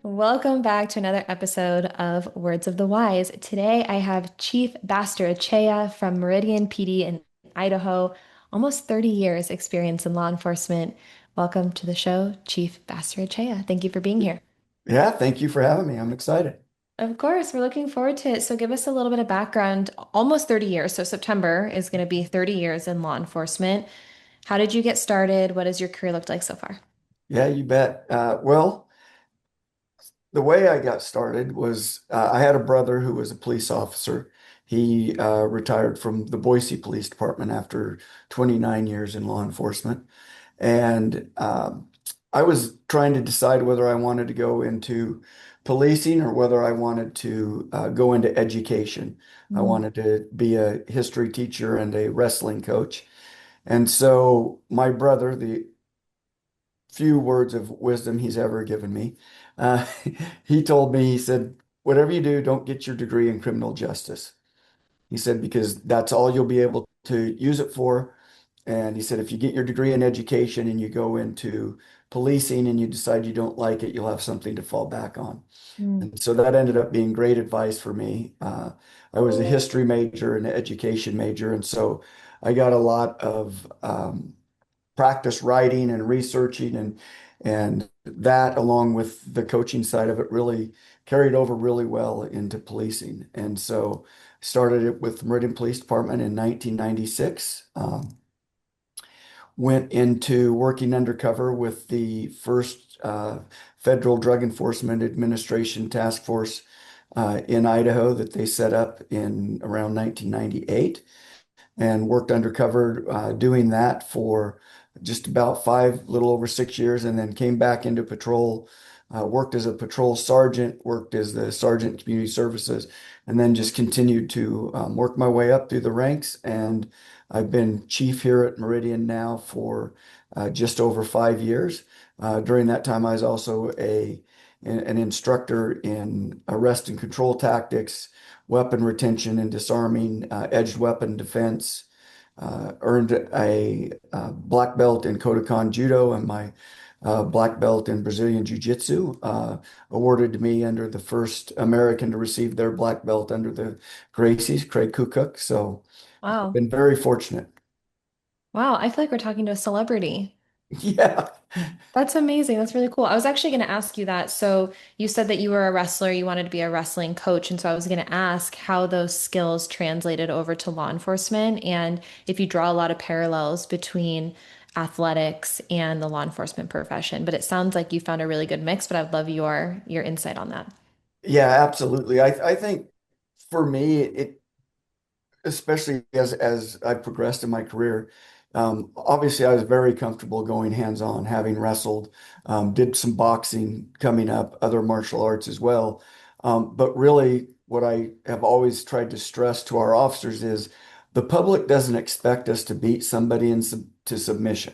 Welcome back to another episode of Words of the Wise. Today I have Chief Basterrechea from Meridian PD in Idaho, almost 30 years experience in law enforcement. Welcome to the show, Chief Basterrechea. Thank you for being here. Yeah, thank you for having me. I'm excited. Of course, we're looking forward to it. So give us a little bit of background. Almost 30 years. So September is going to be 30 years in law enforcement. How did you get started? What has your career looked like so far? Yeah, you bet. The way I got started was I had a brother who was a police officer. He retired from the Boise Police Department after 29 years in law enforcement. And I was trying to decide whether I wanted to go into policing or whether I wanted to go into education. I Mm. wanted to be a history teacher and a wrestling coach. And so my brother, the few words of wisdom he's ever given me. Uh, he told me, he said, whatever you do, don't get your degree in criminal justice. He said, because that's all you'll be able to use it for. And he said, if you get your degree in education and you go into policing and you decide you don't like it, you'll have something to fall back on. Mm. And so that ended up being great advice for me. I was a history major and an education major. And so I got a lot of practice writing and researching and that along with the coaching side of it really carried over really well into policing. And so started it with Meridian Police Department in 1996. Went into working undercover with the first Federal Drug Enforcement Administration task force in Idaho that they set up in around 1998 and worked undercover doing that for just about little over 6 years, and then came back into patrol, worked as a patrol sergeant, worked as the sergeant in community services, and then just continued to work my way up through the ranks. And I've been chief here at Meridian now for just over 5 years. During that time, I was also an instructor in arrest and control tactics, weapon retention and disarming, edged weapon defense. Earned a black belt in Kodokan Judo and my black belt in Brazilian Jiu-Jitsu, awarded to me under the first American to receive their black belt under the Gracie's, Craig Kukuk. So I've Wow. been very fortunate. Wow. I feel like we're talking to a celebrity. Yeah. That's amazing. That's really cool. I was actually going to ask you that. So you said that you were a wrestler, you wanted to be a wrestling coach. And so I was going to ask how those skills translated over to law enforcement and if you draw a lot of parallels between athletics and the law enforcement profession. But it sounds like you found a really good mix, but I'd love your insight on that. Yeah, absolutely. I think for me, especially as I progressed in my career. Obviously, I was very comfortable going hands-on, having wrestled, did some boxing coming up, other martial arts as well. But really, what I have always tried to stress to our officers is the public doesn't expect us to beat somebody to submission.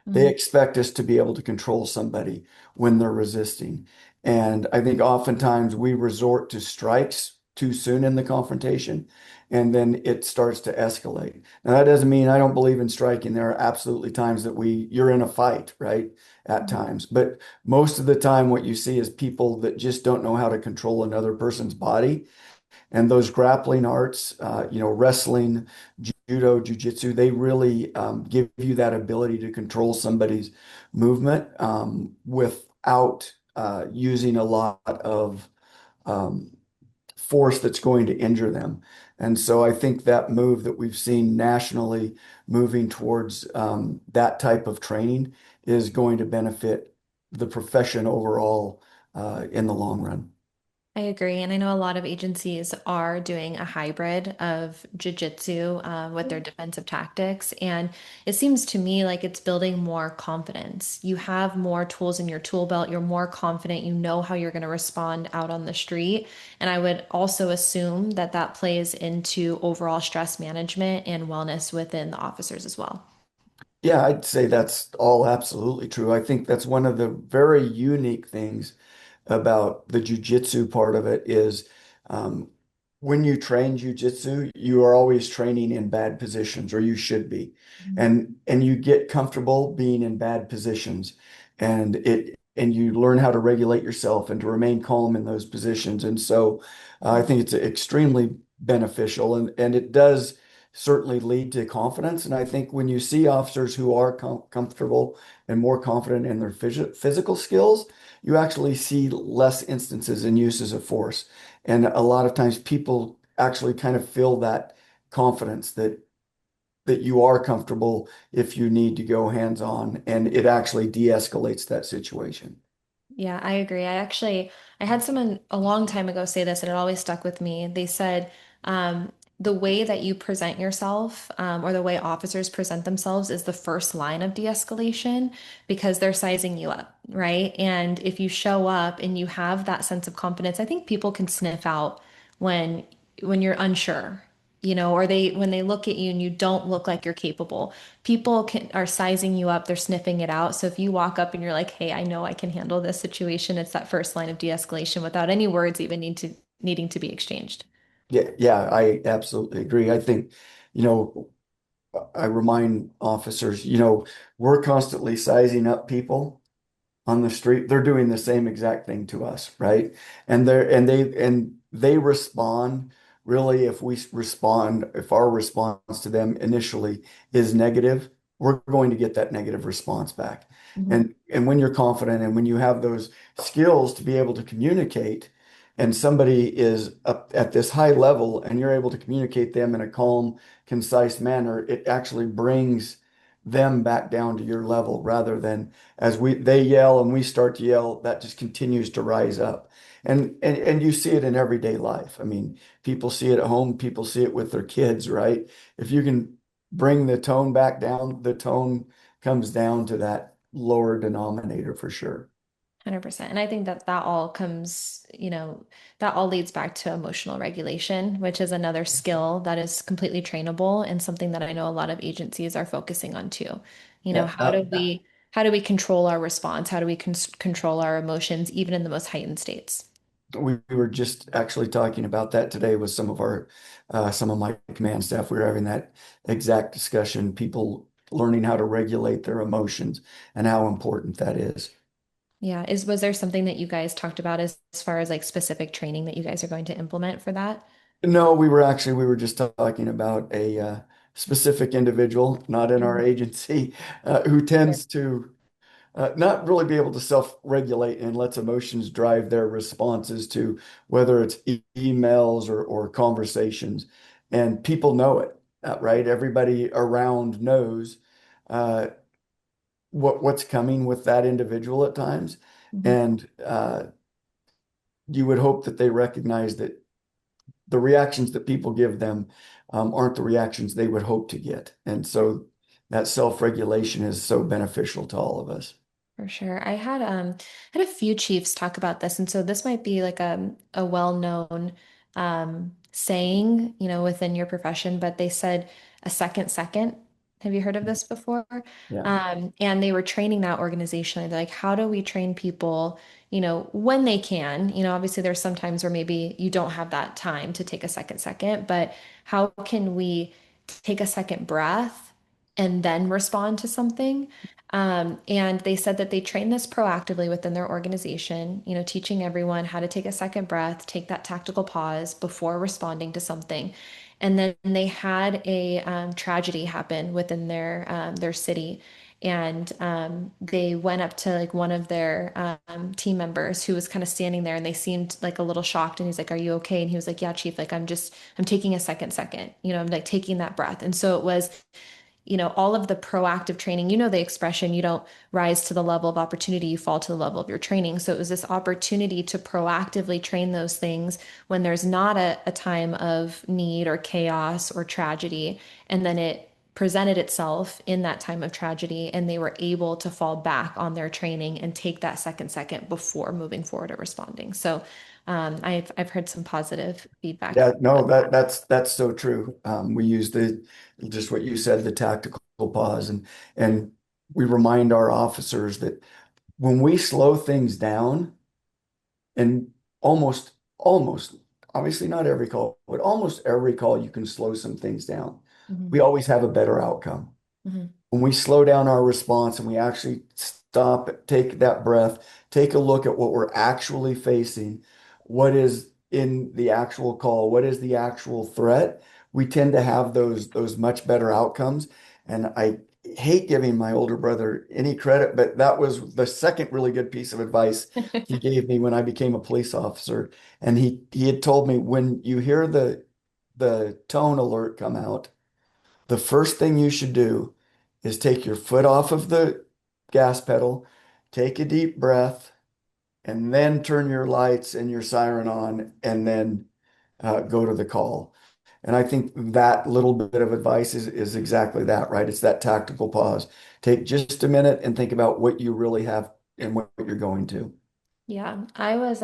They Mm. expect us to be able to control somebody when they're resisting. And I think oftentimes we resort to strikes too soon in the confrontation, and then it starts to escalate. Now, that doesn't mean I don't believe in striking. There are absolutely times that you're in a fight, right? At times. But most of the time, what you see is people that just don't know how to control another person's body. And those grappling arts, wrestling, judo, jiu-jitsu, they really give you that ability to control somebody's movement without using a lot of um, force that's going to injure them. And so I think that move that we've seen nationally moving towards that type of training is going to benefit the profession overall in the long run. I agree. And I know a lot of agencies are doing a hybrid of jujitsu with their defensive tactics. And it seems to me like it's building more confidence. You have more tools in your tool belt. You're more confident. You know how you're going to respond out on the street. And I would also assume that that plays into overall stress management and wellness within the officers as well. Yeah, I'd say that's all absolutely true. I think that's one of the very unique things about the jujitsu part of it is um, when you train jujitsu, you are always training in bad positions, or you should be, Mhm. and you get comfortable being in bad positions, and and you learn how to regulate yourself and to remain calm in those positions. And so I think it's extremely beneficial, and it does certainly lead to confidence. And I think when you see officers who are comfortable and more confident in their physical skills, you actually see less instances and uses of force. And a lot of times people actually kind of feel that confidence that you are comfortable if you need to go hands-on, and it actually de-escalates that situation. Yeah, I agree. I had someone a long time ago say this, and it always stuck with me. They said, the way that you present yourself, or the way officers present themselves is the first line of de-escalation because they're sizing you up, right? And if you show up and you have that sense of confidence, I think people can sniff out when when you're unsure, or when they look at you and you don't look like you're capable. Are sizing you up, they're sniffing it out. So if you walk up and you're like, "Hey, I know I can handle this situation," it's that first line of de-escalation without any words even needing to be exchanged. Yeah, yeah, I absolutely agree. I think, you know, I remind officers, we're constantly sizing up people on the street. They're doing the same exact thing to us, right? And they respond really. If our response to them initially is negative, we're going to get that negative response back. Mhm. And when you're confident and when you have those skills to be able to communicate, and somebody is up at this high level and you're able to communicate them in a calm, concise manner, it actually brings them back down to your level rather than as they yell and we start to yell, that just continues to rise up. And you see it in everyday life. I mean, people see it at home, people see it with their kids, right? If you can bring the tone back down, the tone comes down to that lower denominator for sure. 100%. And I think that that all comes, that all leads back to emotional regulation, which is another skill that is completely trainable and something that I know a lot of agencies are focusing on too. Yeah, How do we control our response? How do we control our emotions even in the most heightened states? we were just actually talking about that today with some of my command staff. We were having that exact discussion, people learning how to regulate their emotions and how important that is. Yeah. Was there something that you guys talked about as far as like specific training that you guys are going to implement for that? No, we were just talking about a specific individual, not in our Mhm. agency, who tends to not really be able to self-regulate and lets emotions drive their responses to whether it's emails or conversations. And people know it, right? Everybody around knows uh, what's coming with that individual at times. Mhm. And you would hope that they recognize that the reactions that people give them aren't the reactions they would hope to get. And so that self-regulation is so beneficial to all of us. For sure. I had a few chiefs talk about this, and so this might be like a well-known saying, within your profession, but they said a second second. Have you heard of this before? Yeah. And they were training that organizationally. They're like, how do we train people, when they can? Obviously there's some times where maybe you don't have that time to take a second second, but how can we take a second breath and then respond to something? And they said that they train this proactively within their organization, teaching everyone how to take a second breath, take that tactical pause before responding to something. And then they had a tragedy happen within their city. And they went up to like one of their team members who was kind of standing there and they seemed like a little shocked. And he's like, "Are you okay?" And he was like, "Yeah, chief, like I'm taking a second, I'm like taking that breath." And so it was all of the proactive training, the expression, you don't rise to the level of opportunity, you fall to the level of your training. So it was this opportunity to proactively train those things when there's not a time of need or chaos or tragedy. And then it presented itself in that time of tragedy, and they were able to fall back on their training and take that second before moving forward or responding. So I've heard some positive feedback Yeah, no, about that. that's so true. We use the just what you said, the tactical pause, and we remind our officers that when we slow things down, and almost, obviously not every call, but almost every call, you can slow some things down. Mhm. We always have a better outcome. Mhm. When we slow down our response and we actually stop, take that breath, take a look at what we're actually facing, what is in the actual call, what is the actual threat, we tend to have those much better outcomes. And I hate giving my older brother any credit, but that was the second really good piece of advice he gave me when I became a police officer. And he had told me when you hear the tone alert come out, the first thing you should do is take your foot off of the gas pedal, take a deep breath, and then turn your lights and your siren on, and then go to the call. And I think that little bit of advice is exactly that, right? It's that tactical pause. Take just a minute and think about what you really have and what you're going to. Yeah, I was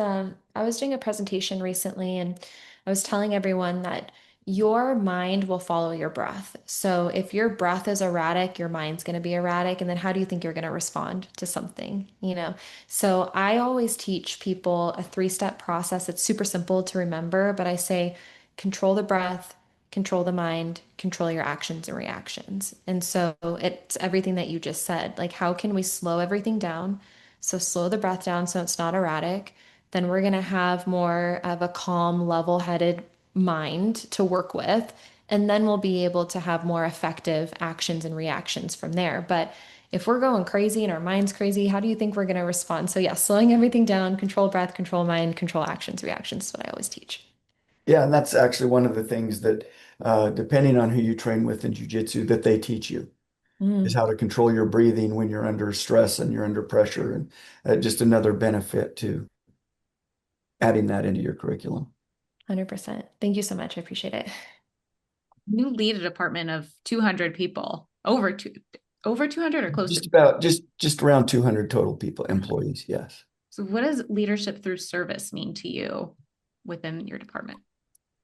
doing a presentation recently and I was telling everyone that your mind will follow your breath. So if your breath is erratic, your mind's going to be erratic, and then how do you think you're going to respond to something, you know? So I always teach people a three-step process. It's super simple to remember, but I say control the breath, control the mind, control your actions and reactions. And so it's everything that you just said. Like how can we slow everything down? So slow the breath down so it's not erratic. Then we're going to have more of a calm, level-headed mind to work with. And then we'll be able to have more effective actions and reactions from there. But if we're going crazy and our mind's crazy, how do you think we're going to respond? So, yeah, slowing everything down, control breath, control mind, control actions, reactions is what I always teach. Yeah, and that's actually one of the things that, depending on who you train with in jiu-jitsu, that they teach you is Mm, how to control your breathing when you're under stress and you're under pressure, and just another benefit to adding that into your curriculum. 100%. Thank you so much. I appreciate it. You lead a department of 200 people, over 200 or close to. Just around 200 total people, employees, yes. So what does leadership through service mean to you within your department?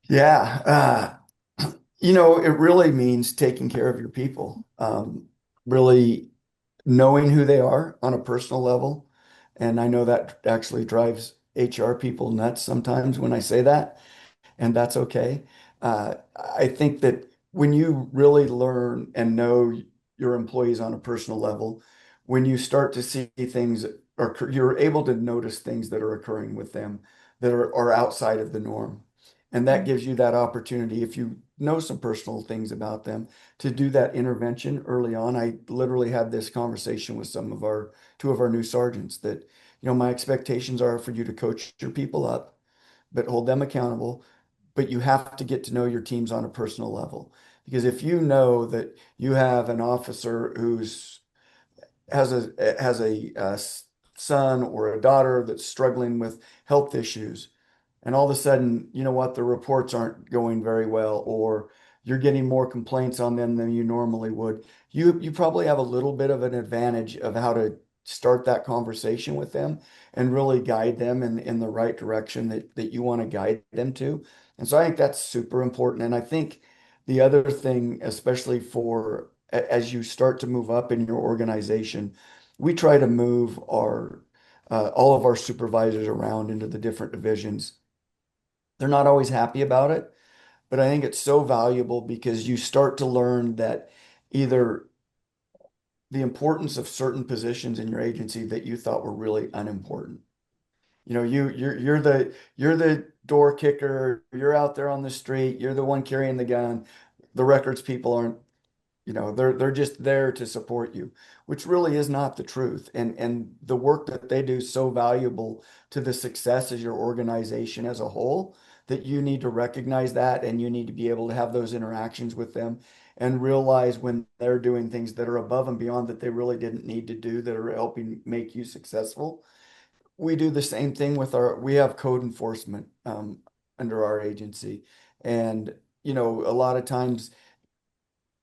Yeah, it really means taking care of your people, really knowing who they are on a personal level. And I know that actually drives HR people nuts sometimes when I say that, and that's okay. I think that when you really learn and know your employees on a personal level, when you start to see things, or you're able to notice things that are occurring with them that are outside of the norm. And that gives you that opportunity, if you know some personal things about them, to do that intervention early on. I literally had this conversation with two of our new sergeants that, my expectations are for you to coach your people up, but hold them accountable. But you have to get to know your teams on a personal level. Because if you know that you have an officer who's has a son or a daughter that's struggling with health issues, and all of a sudden, you know what, the reports aren't going very well, or you're getting more complaints on them than you normally would, you probably have a little bit of an advantage of how to start that conversation with them and really guide them in the right direction that you want to guide them to. And so I think that's super important. And I think the other thing, especially for as you start to move up in your organization, we try to move our all of our supervisors around into the different divisions. They're not always happy about it, but I think it's so valuable because you start to learn that either the importance of certain positions in your agency that you thought were really unimportant. You're the door kicker, you're out there on the street, you're the one carrying the gun. The records people aren't, they're just there to support you, which really is not the truth. And the work that they do is so valuable to the success of your organization as a whole, that you need to recognize that, and you need to be able to have those interactions with them and realize when they're doing things that are above and beyond that they really didn't need to do, that are helping make you successful. We do the same thing with we have code enforcement under our agency. And, a lot of times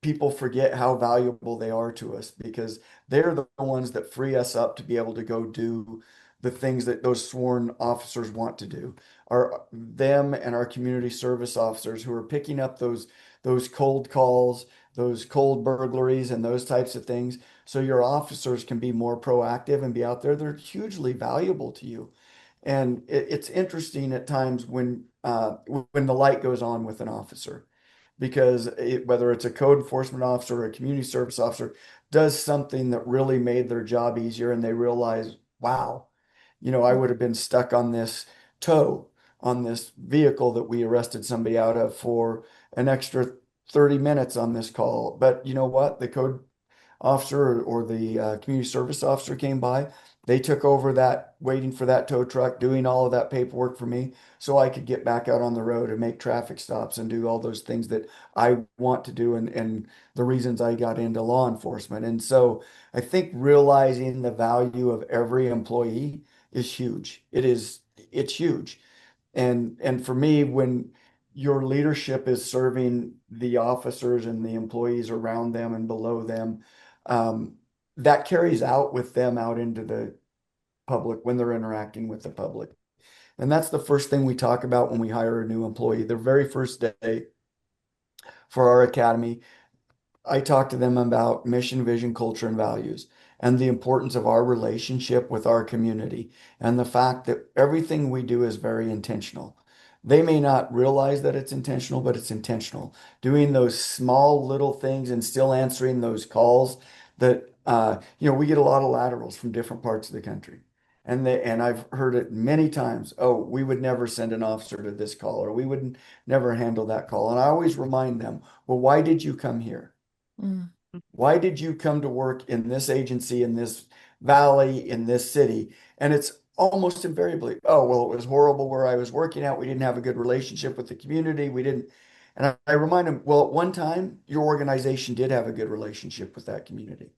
people forget how valuable they are to us, because they're the ones that free us up to be able to go do the things that those sworn officers want to do. Are them and our community service officers who are picking up those cold calls, those cold burglaries, and those types of things. So your officers can be more proactive and be out there. They're hugely valuable to you. And it's interesting at times when the light goes on with an officer, because whether it's a code enforcement officer or a community service officer does something that really made their job easier and they realize, wow, I would have been stuck on this tow on this vehicle that we arrested somebody out of for an extra 30 minutes on this call. But you know what? The code officer or the community service officer came by. They took over that, waiting for that tow truck, doing all of that paperwork for me so I could get back out on the road and make traffic stops and do all those things that I want to do and the reasons I got into law enforcement. And so I think realizing the value of every employee is huge. It's huge. And for me, when your leadership is serving the officers and the employees around them and below them, um, that carries out with them out into the public when they're interacting with the public. And that's the first thing we talk about when we hire a new employee. Their very first day for our academy, I talk to them about mission, vision, culture, and values, and the importance of our relationship with our community, and the fact that everything we do is very intentional. They may not realize that it's intentional, but it's intentional. Doing those small little things and still answering those calls that, we get a lot of laterals from different parts of the country. And I've heard it many times. Oh, we would never send an officer to this call, or we would never handle that call. And I always remind them, well, why did you come here? Mm. Why did you come to work in this agency, in this valley, in this city? And it's almost invariably, oh, well, it was horrible where I was working at. We didn't have a good relationship with the community. We didn't. And I remind them, well, at one time, your organization did have a good relationship with that community.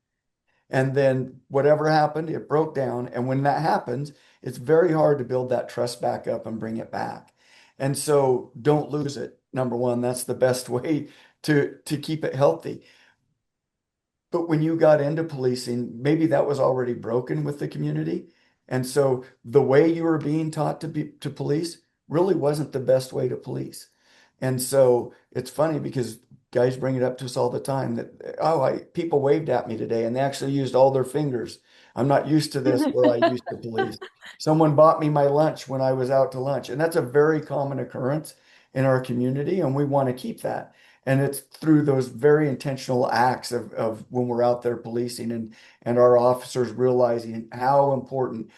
And then whatever happened, it broke down. And when that happens, it's very hard to build that trust back up and bring it back. And so don't lose it. Number one, that's the best way to keep it healthy. But when you got into policing, maybe that was already broken with the community. And so the way you were being taught to police really wasn't the best way to police. And so it's funny because guys bring it up to us all the time that, oh, people waved at me today and they actually used all their fingers. I'm not used to this where I used to police. Someone bought me my lunch when I was out to lunch. And that's a very common occurrence in our community, and we want to keep that. And it's through those very intentional acts of when we're out there policing and our officers realizing how important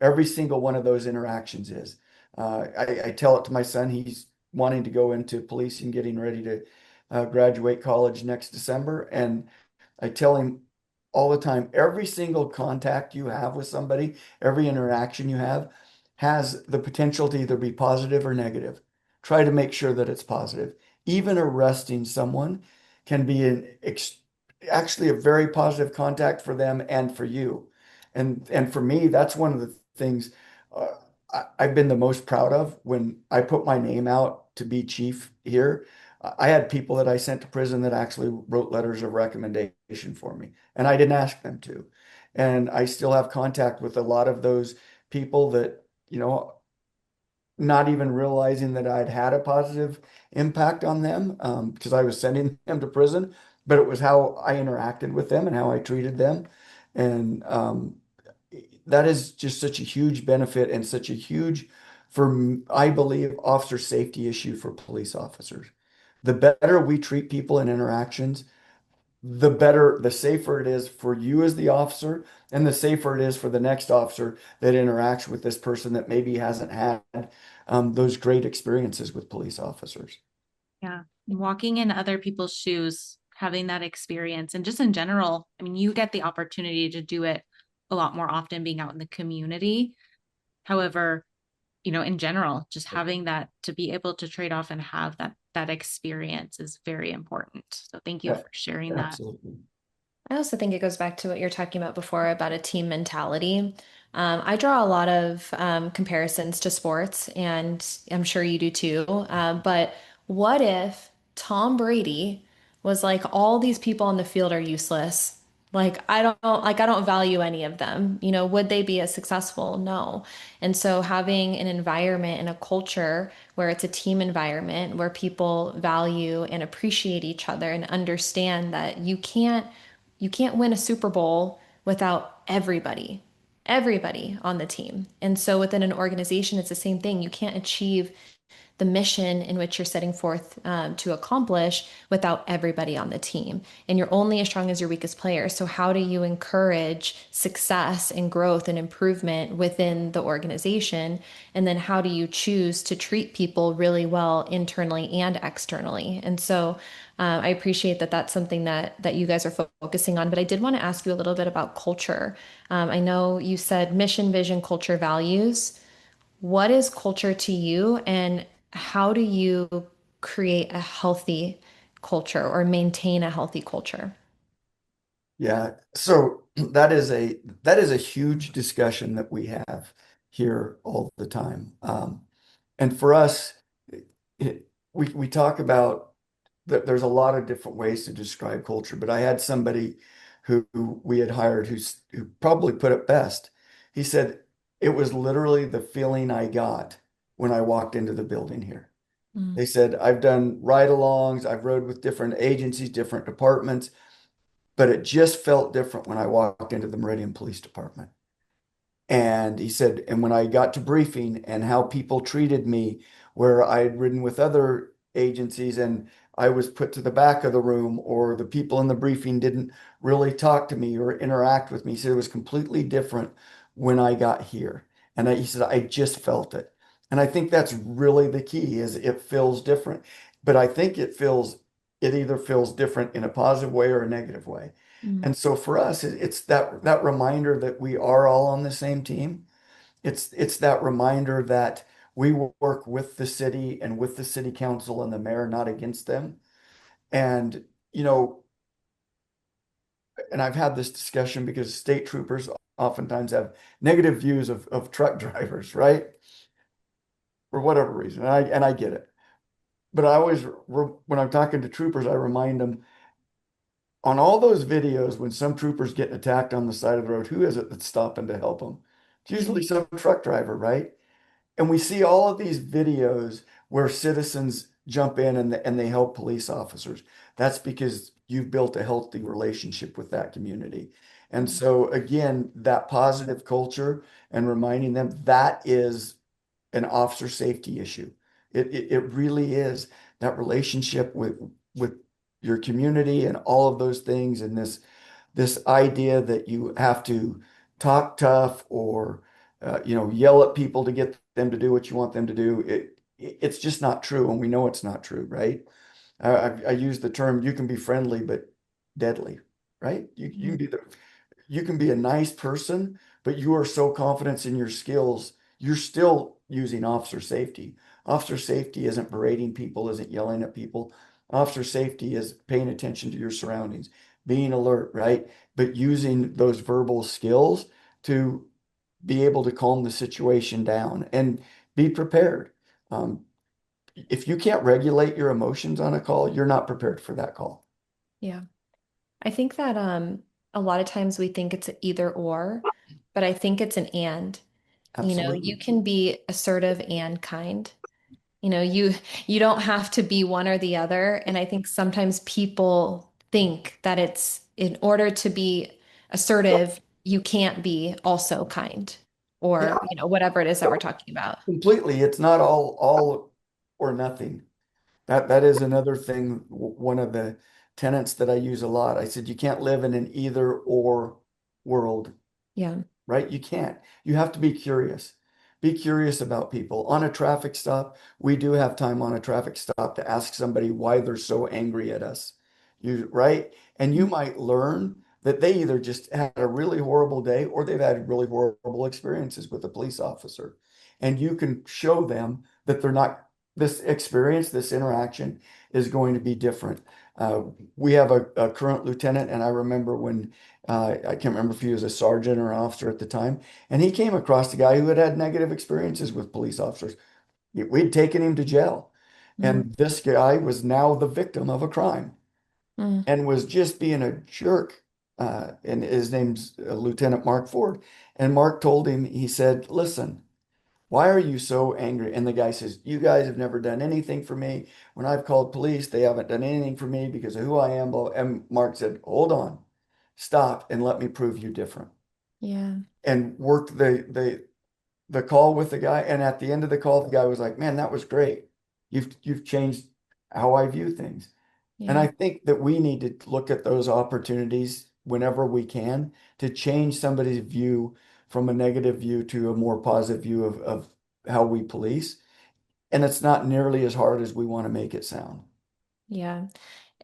every single one of those interactions is. I tell it to my son. He's wanting to go into policing, getting ready to graduate college next December. And I tell him all the time, every single contact you have with somebody, every interaction you have has the potential to either be positive or negative. Try to make sure that it's positive. Even arresting someone can be actually a very positive contact for them and for you. And for me, that's one of the things uh, I've been the most proud of when I put my name out to be chief here. I had people that I sent to prison that actually wrote letters of recommendation for me, and I didn't ask them to. And I still have contact with a lot of those people that, not even realizing that I'd had a positive impact on them, because I was sending them to prison, but it was how I interacted with them and how I treated them. And that is just such a huge benefit and such a huge, I believe, officer safety issue for police officers. The better we treat people in interactions, the better, the safer it is for you as the officer, and the safer it is for the next officer that interacts with this person that maybe hasn't had those great experiences with police officers. Yeah. Walking in other people's shoes, having that experience, and just in general, I mean, you get the opportunity to do it a lot more often being out in the community. However, in general, just having that to be able to trade off and have that experience is very important. So thank you Yeah, for sharing that. absolutely. I also think it goes back to what you're talking about before about a team mentality. I draw a lot of comparisons to sports, and I'm sure you do too. But what if Tom Brady was like, all these people on the field are useless? I don't value any of them. Would they be as successful? No. And so having an environment and a culture where it's a team environment where people value and appreciate each other and understand that you can't win a Super Bowl without everybody on the team. And so within an organization, it's the same thing. You can't achieve the mission in which you're setting forth to accomplish without everybody on the team. And you're only as strong as your weakest player. So, how do you encourage success and growth and improvement within the organization? And then, how do you choose to treat people really well internally and externally? And so, I appreciate that that's something that you guys are focusing on. But I did want to ask you a little bit about culture. I know you said mission, vision, culture, values. What is culture to you, and how do you create a healthy culture or maintain a healthy culture? Yeah. So that is a huge discussion that we have here all the time. And for us, we talk about that there's a lot of different ways to describe culture, but I had somebody who we had hired who probably put it best. He said, it was literally the feeling I got when I walked into the building here. Mm, They said, I've done ride-alongs, I've rode with different agencies, different departments, but it just felt different when I walked into the Meridian Police Department. And he said, and when I got to briefing and how people treated me, where I had ridden with other agencies and I was put to the back of the room, or the people in the briefing didn't really talk to me or interact with me. He said it was completely different when I got here. And he said, I just felt it. And I think that's really the key is it feels different. But I think it either feels different in a positive way or a negative way. mm, And so for us, it's that reminder that we are all on the same team. It's that reminder that we work with the city and with the city council and the mayor, not against them. And you know, and I've had this discussion because state troopers oftentimes have negative views of truck drivers, right? For whatever reason. And I get it. But I always, when I'm talking to troopers, I remind them on all those videos when some trooper's getting attacked on the side of the road, who is it that's stopping to help them? It's usually mm, some truck driver, right? And we see all of these videos where citizens jump in and they help police officers. That's because you've built a healthy relationship with that community. And mm. so again, that positive culture and reminding them that is an officer safety issue. It really is that relationship with your community and all of those things and this idea that you have to talk tough or yell at people to get them to do what you want them to do. It's just not true, and we know it's not true, right? I use the term you can be friendly but deadly, right? You can be a nice person, but you are so confident in your skills, you're still using officer safety. Officer safety isn't berating people, isn't yelling at people. Officer safety is paying attention to your surroundings, being alert, right? But using those verbal skills to be able to calm the situation down and be prepared. Um, if you can't regulate your emotions on a call, you're not prepared for that call. Yeah. I think that a lot of times we think it's a either or, but I think it's an and. You know, you Absolutely. can be assertive and kind. You know, you don't have to be one or the other. And I think sometimes people think that it's in order to be assertive, you can't be also kind Yeah, or, whatever it is that we're talking about. completely. It's not all or nothing. That is another thing, one of the tenets that I use a lot. I said you can't live in an either or world, Yeah. right? You can't. You have to be curious. Be curious about people. On a traffic stop, we do have time on a traffic stop to ask somebody why they're so angry at us. Right? And you might learn that they either just had a really horrible day or they've had really horrible experiences with a police officer. And you can show them that they're not, this experience, this interaction is going to be different. Uh, we have a current lieutenant, and I remember when I can't remember if he was a sergeant or an officer at the time. And he came across a guy who had had negative experiences with police officers. We'd taken him to jail. Mm, And this guy was now the victim of a crime mm, and was just being a jerk. And his name's Lieutenant Mark Ford. And Mark told him, he said, listen, why are you so angry? And the guy says, you guys have never done anything for me. When I've called police, they haven't done anything for me because of who I am. And Mark said, hold on, stop and let me prove you different. yeah. And worked the call with the guy. And at the end of the call, the guy was like, man, that was great. You've changed how I view things. And Yeah. I think that we need to look at those opportunities whenever we can to change somebody's view from a negative view to a more positive view of how we police. And it's not nearly as hard as we want to make it sound. Yeah.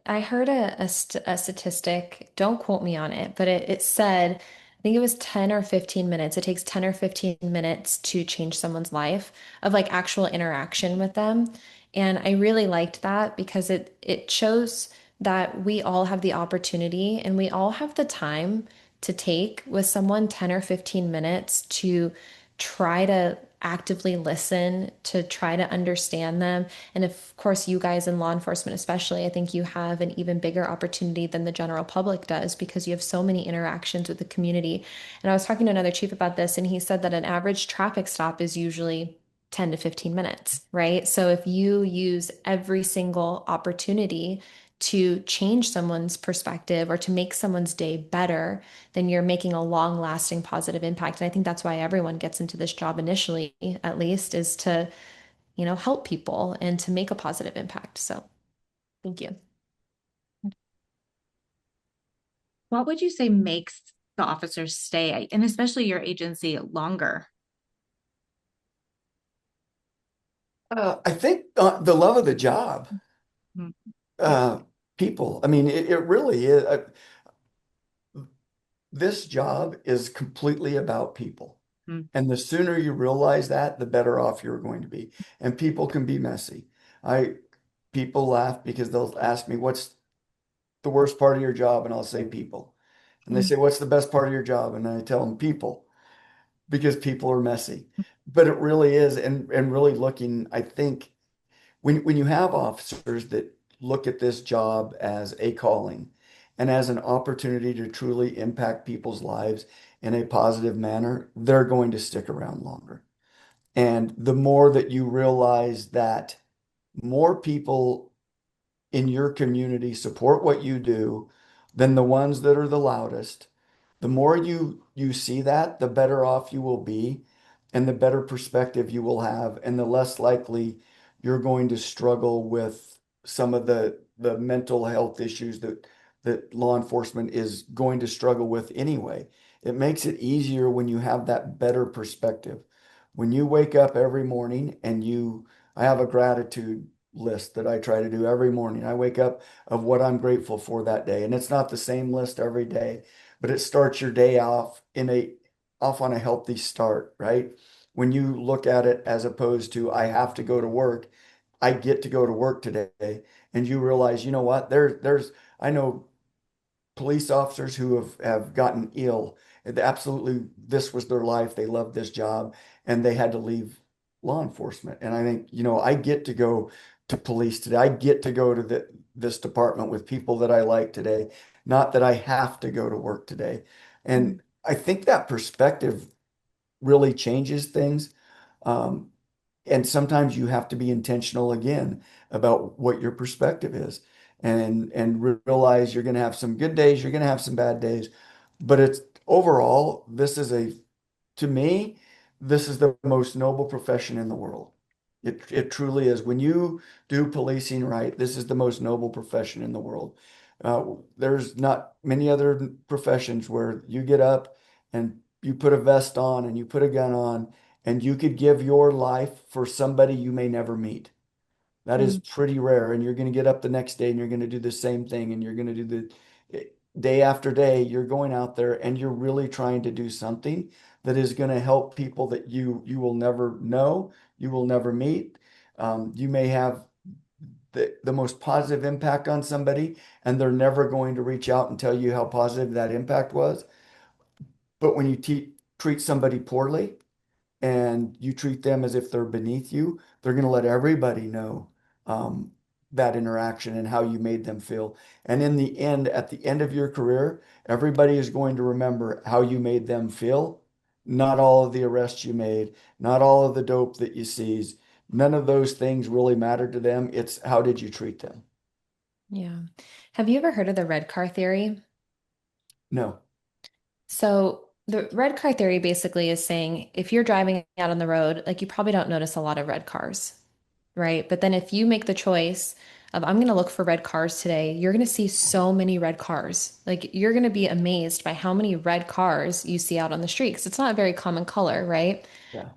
I heard a statistic, don't quote me on it, but it said, I think it was 10 or 15 minutes. It takes 10 or 15 minutes to change someone's life of like actual interaction with them. And I really liked that because it shows that we all have the opportunity and we all have the time to take with someone 10 or 15 minutes to try to actively listen, to try to understand them. And of course, you guys in law enforcement, especially, I think you have an even bigger opportunity than the general public does because you have so many interactions with the community. And I was talking to another chief about this, and he said that an average traffic stop is usually 10 to 15 minutes, right? So if you use every single opportunity to change someone's perspective or to make someone's day better, then you're making a long lasting positive impact. And I think that's why everyone gets into this job initially, at least, is to help people and to make a positive impact. So thank you. What would you say makes the officers stay, and especially your agency, longer? I think the love of the job, Mhm. uh, people. I mean, it really is. This job is completely about people. Mhm. And the sooner you realize that, the better off you're going to be. And people can be messy. I People laugh because they'll ask me, what's the worst part of your job? And I'll say people. And they Mhm. say, what's the best part of your job? And I tell them people because people are messy. But it really is. And really looking, I think when you have officers that look at this job as a calling and as an opportunity to truly impact people's lives in a positive manner, they're going to stick around longer. And the more that you realize that more people in your community support what you do than the ones that are the loudest, the more you see that, the better off you will be and the better perspective you will have and the less likely you're going to struggle with some of the mental health issues that law enforcement is going to struggle with anyway. It makes it easier when you have that better perspective. When you wake up every morning and I have a gratitude list that I try to do every morning. I wake up of what I'm grateful for that day. And it's not the same list every day, but it starts your day off on a healthy start, right? When you look at it as opposed to I have to go to work, I get to go to work today. And you realize, you know what? I know police officers who have gotten ill. Absolutely, this was their life. They loved this job and they had to leave law enforcement. And I think, I get to go to police today. I get to go to this department with people that I like today, not that I have to go to work today. And I think that perspective really changes things. Um, and sometimes you have to be intentional again about what your perspective is and realize you're going to have some good days, you're going to have some bad days, but it's overall, to me, this is the most noble profession in the world. It truly is. When you do policing right, this is the most noble profession in the world. There's not many other professions where you get up and you put a vest on and you put a gun on and you could give your life for somebody you may never meet. That is Mhm. pretty rare. And you're going to get up the next day and you're going to do the same thing. And you're going to do day after day, you're going out there and you're really trying to do something that is going to help people that you will never know, you will never meet. You may have the most positive impact on somebody, and they're never going to reach out and tell you how positive that impact was. But when you treat somebody poorly, and you treat them as if they're beneath you, they're going to let everybody know um, that interaction and how you made them feel. And in the end, at the end of your career, everybody is going to remember how you made them feel, not all of the arrests you made, not all of the dope that you seized. None of those things really matter to them. It's how did you treat them? Yeah. Have you ever heard of the red car theory? No. So the red car theory basically is saying if you're driving out on the road, like you probably don't notice a lot of red cars, right? But then if you make the choice of, I'm going to look for red cars today, you're going to see so many red cars. Like you're going to be amazed by how many red cars you see out on the street because it's not a very common color, right? Yeah.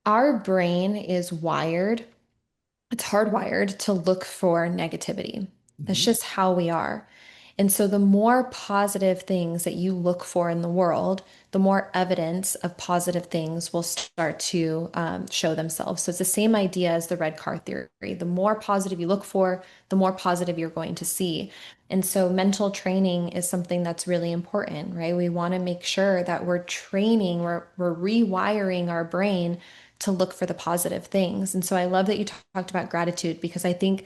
Our brain is wired, it's hardwired to look for negativity. That's Mhm. just how we are. And so, the more positive things that you look for in the world, the more evidence of positive things will start to show themselves. So, it's the same idea as the red car theory. The more positive you look for, the more positive you're going to see. And so, mental training is something that's really important, right? We want to make sure that we're training, we're rewiring our brain to look for the positive things. And so, I love that you talked about gratitude because I think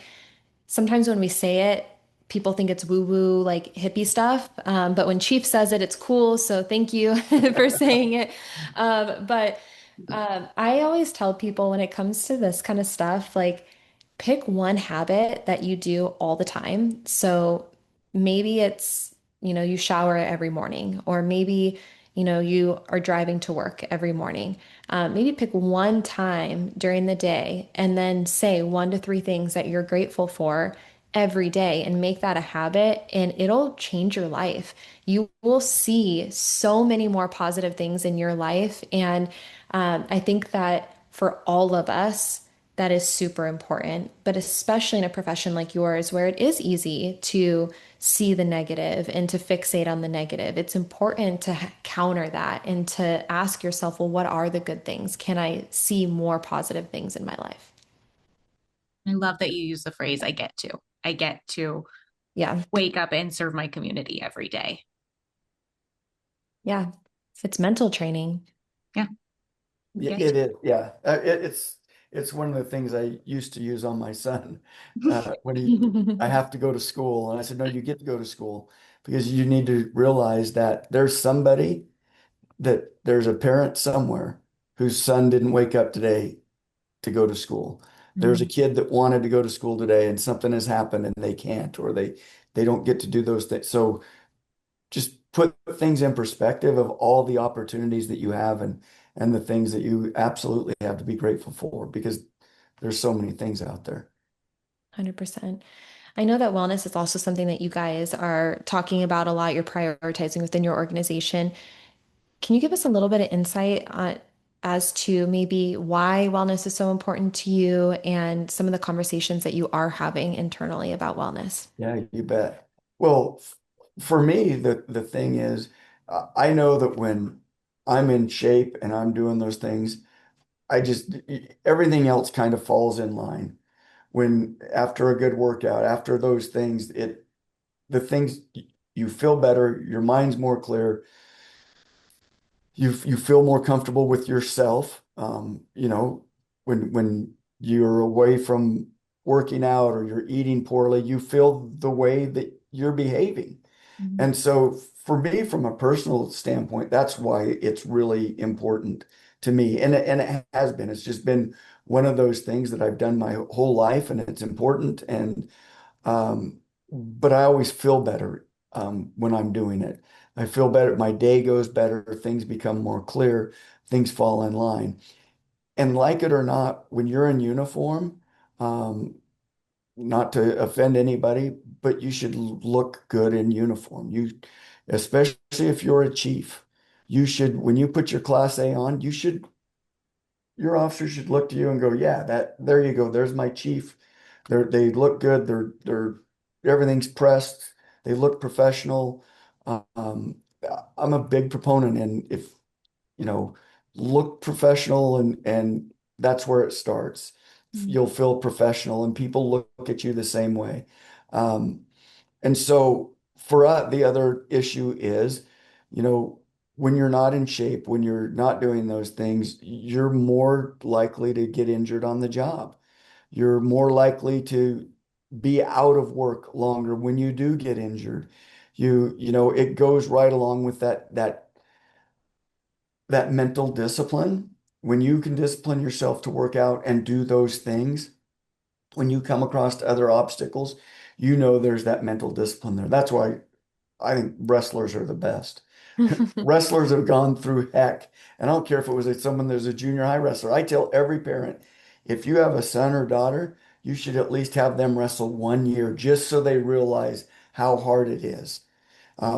sometimes when we say it, people think it's woo woo, like hippie stuff. But when Chief says it, it's cool. So thank you for saying it. But I always tell people when it comes to this kind of stuff, like pick one habit that you do all the time. So maybe it's, you shower every morning, or maybe, you are driving to work every morning. Maybe pick one time during the day and then say 1 to 3 things that you're grateful for every day and make that a habit, and it'll change your life. You will see so many more positive things in your life. And I think that for all of us, that is super important, but especially in a profession like yours where it is easy to see the negative and to fixate on the negative. It's important to counter that and to ask yourself, well, what are the good things? Can I see more positive things in my life? I love that you use the phrase I get to Yeah. wake up and serve my community every day. Yeah. It's mental training. Yeah. Yeah, Get it is. Yeah. It's one of the things I used to use on my son when I have to go to school. And I said, no, you get to go to school because you need to realize that there's a parent somewhere whose son didn't wake up today to go to school. There's a Mm, kid that wanted to go to school today and something has happened and they can't, or they don't get to do those things. So just put things in perspective of all the opportunities that you have and the things that you absolutely have to be grateful for because there's so many things out there. 100%. I know that wellness is also something that you guys are talking about a lot, you're prioritizing within your organization. Can you give us a little bit of insight on as to maybe why wellness is so important to you and some of the conversations that you are having internally about wellness? Yeah, you bet. Well, for me, the thing is, I know that when I'm in shape and I'm doing those things, I just everything else kind of falls in line. When after a good workout, after those things, the things you feel better, your mind's more clear, you feel more comfortable with yourself. When you're away from working out or you're eating poorly, you feel the way that you're behaving. Mhm. And so for me, from a personal standpoint, that's why it's really important to me. And it has been. It's just been one of those things that I've done my whole life and it's important. But I always feel better when I'm doing it. I feel better. My day goes better. Things become more clear. Things fall in line. And like it or not, when you're in uniform, um, not to offend anybody, but you should look good in uniform. Especially if you're a chief, when you put your Class A on, your officer should look to you and go, yeah, there you go. There's my chief. They look good. Everything's pressed. They look professional. Um, I'm a big proponent and if, you know, look professional and that's where it starts. Mm. You'll feel professional and people look at you the same way. Um, and so for us, the other issue is, you know, when you're not in shape, when you're not doing those things, you're more likely to get injured on the job. You're more likely to be out of work longer when you do get injured. It goes right along with that mental discipline. When you can discipline yourself to work out and do those things, when you come across other obstacles, there's that mental discipline there. That's why I think wrestlers are the best. Wrestlers have gone through heck, and I don't care if it was someone that's a junior high wrestler. I tell every parent, If you have a son or daughter, you should at least have them wrestle 1 year just so they realize how hard it is,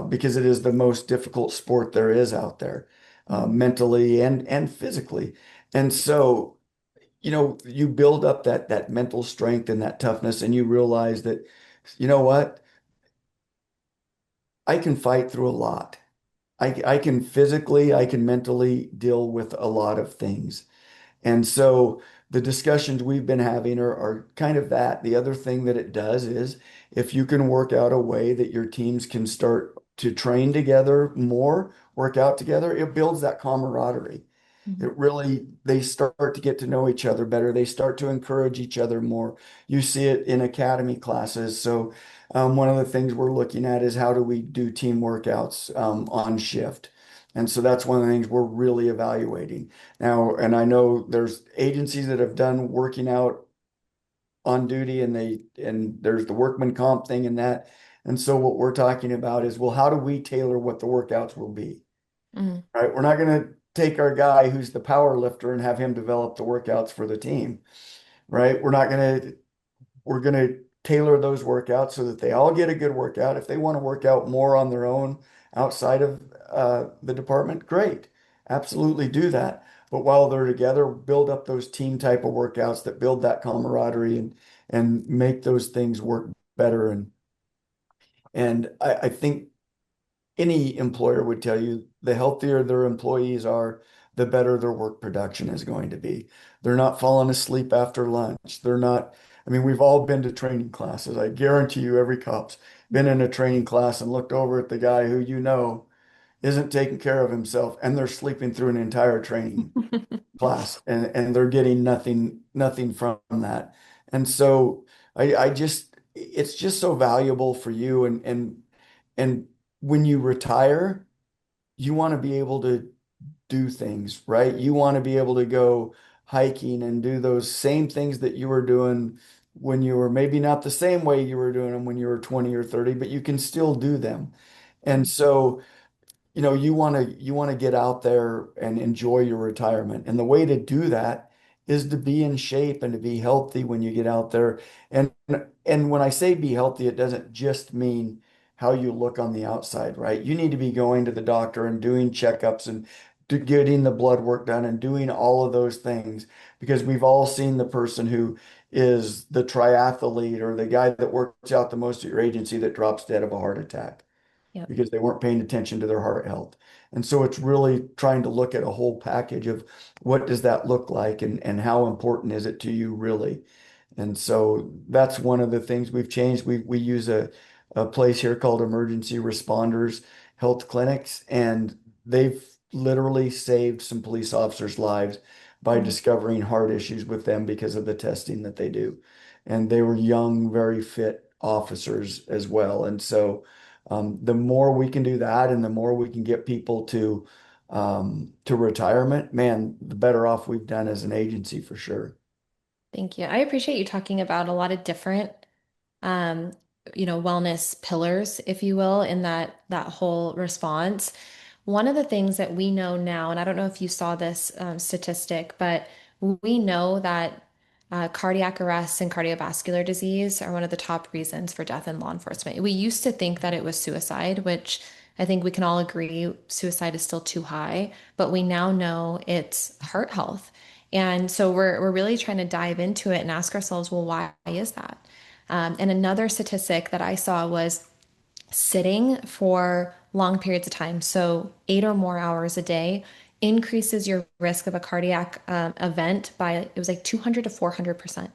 because it is the most difficult sport there is out there, Mhm. mentally and physically. And so, you build up that mental strength and that toughness, and you realize that, you know what, I can fight through a lot. I can physically, I can mentally deal with a lot of things. And so the discussions we've been having are kind of that. The other thing that it does is if you can work out a way that your teams can start to train together more, work out together, it builds that camaraderie. Mhm. It really, they start to get to know each other better. They start to encourage each other more. You see it in academy classes. So, one of the things we're looking at is how do we do team workouts on shift? And so that's one of the things we're really evaluating now. And I know there's agencies that have done working out on duty, and there's the workman comp thing and that. And so what we're talking about is, well, how do we tailor what the workouts will be? Mhm. Right? We're not going to take our guy who's the power lifter and have him develop the workouts for the team, right? We're going to tailor those workouts so that they all get a good workout. If they want to work out more on their own outside of the department, great. Absolutely do that. But while they're together, build up those team type of workouts that build that camaraderie and make those things work better. And I think any employer would tell you the healthier their employees are, the better their work production is going to be. They're not falling asleep after lunch. They're not, I mean, we've all been to training classes. I guarantee you every cop's been in a training class and looked over at the guy who isn't taking care of himself, and they're sleeping through an entire training class, and they're getting nothing from that. And so I just it's just so valuable for you, and when you retire, you want to be able to do things, right? You want to be able to go hiking and do those same things that you were doing when you were, maybe not the same way you were doing them when you were 20 or 30, but you can still do them. And so you want to get out there and enjoy your retirement. And the way to do that is to be in shape and to be healthy when you get out there. And and when I say be healthy, it doesn't just mean how you look on the outside, right? You need to be going to the doctor and doing checkups and getting the blood work done and doing all of those things, because we've all seen the person who is the triathlete or the guy that works out the most at your agency that drops dead of a heart attack Yep. because they weren't paying attention to their heart health. And so it's really trying to look at a whole package of what does that look like, and how important is it to you really? And so that's one of the things we've changed. We use a place here called Emergency Responders Health Clinics, and they've literally saved some police officers' lives by Mhm. discovering heart issues with them because of the testing that they do. And they were young, very fit officers as well. And so the more we can do that, and the more we can get people to retirement, man, the better off we've done as an agency for sure. Thank you. I appreciate you talking about a lot of different um, wellness pillars, if you will, in that whole response. One of the things that we know now, and I don't know if you saw this statistic, but we know that cardiac arrests and cardiovascular disease are one of the top reasons for death in law enforcement. We used to think that it was suicide, which I think we can all agree suicide is still too high, but we now know it's heart health. And so we're really trying to dive into it and ask ourselves, well, why is that? And another statistic that I saw was sitting for long periods of time, so 8 or more hours a day, increases your risk of a cardiac event by, it was like 200 to 400%.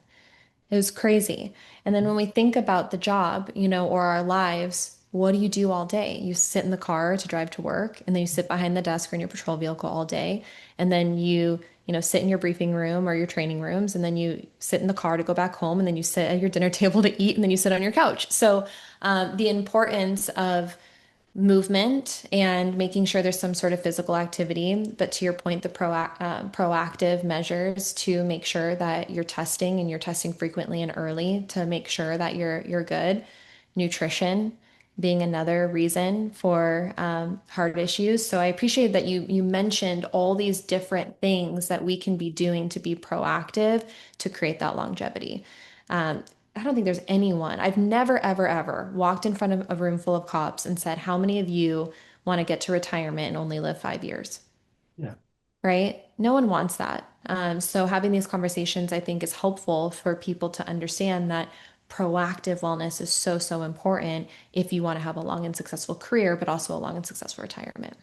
It was crazy. And then when we think about the job, or our lives, what do you do all day? You sit in the car to drive to work, and then you sit behind the desk or in your patrol vehicle all day. And then you sit in your briefing room or your training rooms, and then you sit in the car to go back home, and then you sit at your dinner table to eat, and then you sit on your couch. So, the importance of movement and making sure there's some sort of physical activity. But to your point, the proactive measures to make sure that you're testing, and you're testing frequently and early to make sure that you're good. Nutrition, being another reason for heart issues. So I appreciate that you mentioned all these different things that we can be doing to be proactive to create that longevity. I don't think there's anyone, I've never, ever, ever walked in front of a room full of cops and said, how many of you want to get to retirement and only live 5 years? Yeah. Right? No one wants that. So having these conversations, I think, is helpful for people to understand that proactive wellness is so, so important if you want to have a long and successful career, but also a long and successful retirement.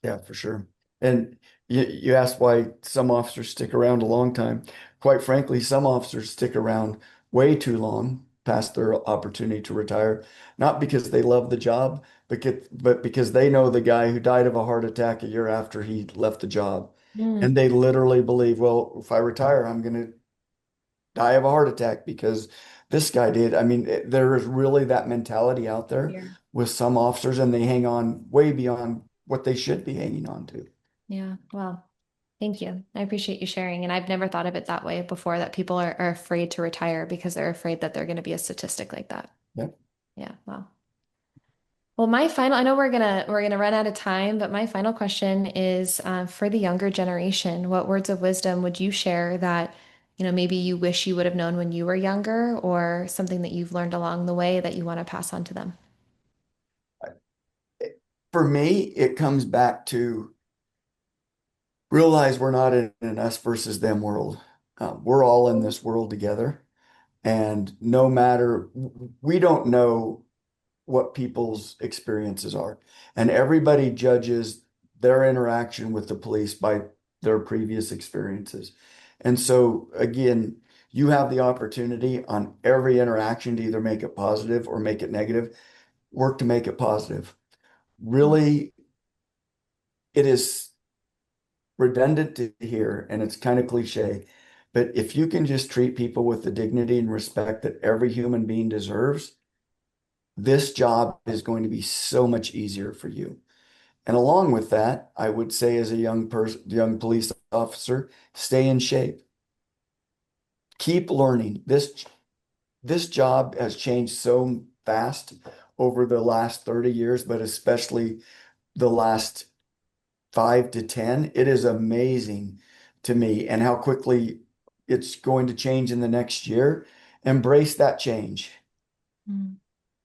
Yeah, for sure. And you asked why some officers stick around a long time. Quite frankly, some officers stick around way too long past their opportunity to retire, not because they love the job, but because they know the guy who died of a heart attack a year after he left the job. Mm, And they literally believe, well, if I retire, I'm going to die of a heart attack because this guy did. I mean, there is really that mentality out there yeah. with some officers, and they hang on way beyond what they should be hanging on to. Yeah. Well, thank you. I appreciate you sharing. And I've never thought of it that way before, that people are afraid to retire because they're afraid that they're going to be a statistic like that. Yep. Yeah. Wow. Well, I know we're gonna run out of time, but my final question is for the younger generation. What words of wisdom would you share that, maybe you wish you would have known when you were younger, or something that you've learned along the way that you want to pass on to them? For me, it comes back to realize we're not in an us versus them world. We're all in this world together. And no matter, we don't know what people's experiences are. And everybody judges their interaction with the police by their previous experiences. And so, again, you have the opportunity on every interaction to either make it positive or make it negative. Work to make it positive. Really, it is redundant to hear, and it's kind of cliche, but if you can just treat people with the dignity and respect that every human being deserves, this job is going to be so much easier for you. And along with that, I would say as a young police officer, stay in shape. Keep learning. This job has changed so fast over the last 30 years, but especially the last 5 to 10. It is amazing to me and how quickly it's going to change in the next year. Embrace that change. Mm,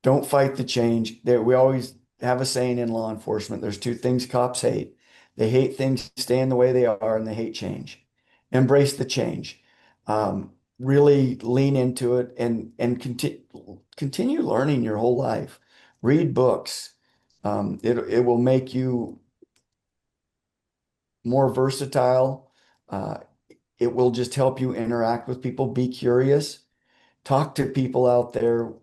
Don't fight the change. There, we always have a saying in law enforcement, there's two things cops hate. They hate things staying the way they are, and they hate change. Embrace the change. Really lean into it and continue learning your whole life. Read books. It will make you more versatile. Uh, it will just help you interact with people. Be curious. Talk to people out there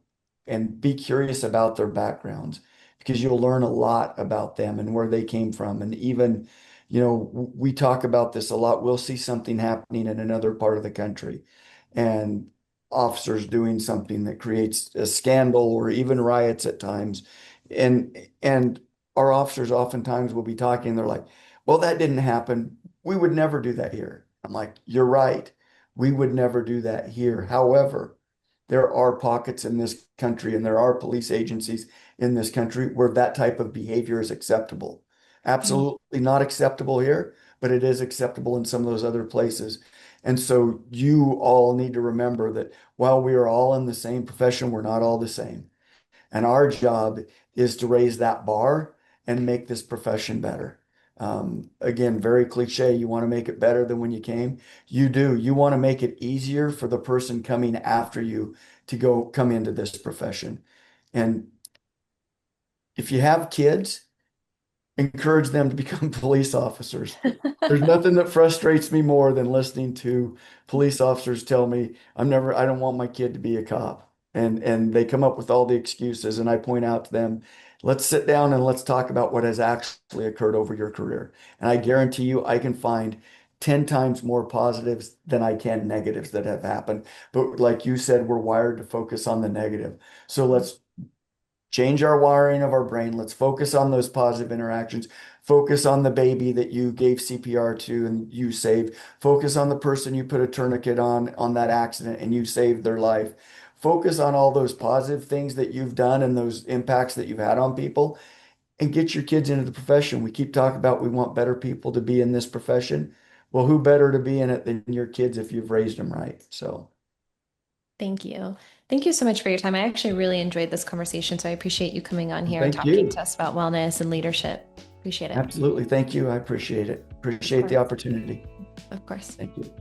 and be curious about their backgrounds because you'll learn a lot about them and where they came from. And even, we talk about this a lot. We'll see something happening in another part of the country and officers doing something that creates a scandal or even riots at times. And our officers oftentimes will be talking, they're like, well, that didn't happen. We would never do that here. I'm like, you're right. We would never do that here. However, there are pockets in this country and there are police agencies in this country where that type of behavior is acceptable. mm, Absolutely not acceptable here, but it is acceptable in some of those other places. And so you all need to remember that while we are all in the same profession, we're not all the same. And our job is to raise that bar and make this profession better. Again, very cliche. You want to make it better than when you came. You do. You want to make it easier for the person coming after you to come into this profession. And if you have kids, encourage them to become police officers. There's nothing that frustrates me more than listening to police officers tell me, I don't want my kid to be a cop. And they come up with all the excuses. And I point out to them, let's sit down and let's talk about what has actually occurred over your career. And I guarantee you, I can find 10 times more positives than I can negatives that have happened. But like you said, we're wired to focus on the negative. So let's change our wiring of our brain. Let's focus on those positive interactions. Focus on the baby that you gave CPR to and you saved. Focus on the person you put a tourniquet on that accident and you saved their life. focus on all those positive things that you've done and those impacts that you've had on people and get your kids into the profession. We keep talking about we want better people to be in this profession. Well, who better to be in it than your kids if you've raised them right? So Thank you. Thank you so much for your time. I actually really enjoyed this conversation, so I appreciate you coming on here and thank talking to you. us about wellness and leadership. Appreciate it. Absolutely. Thank you. I appreciate it. Of Appreciate the course. opportunity. Of course. Thank you.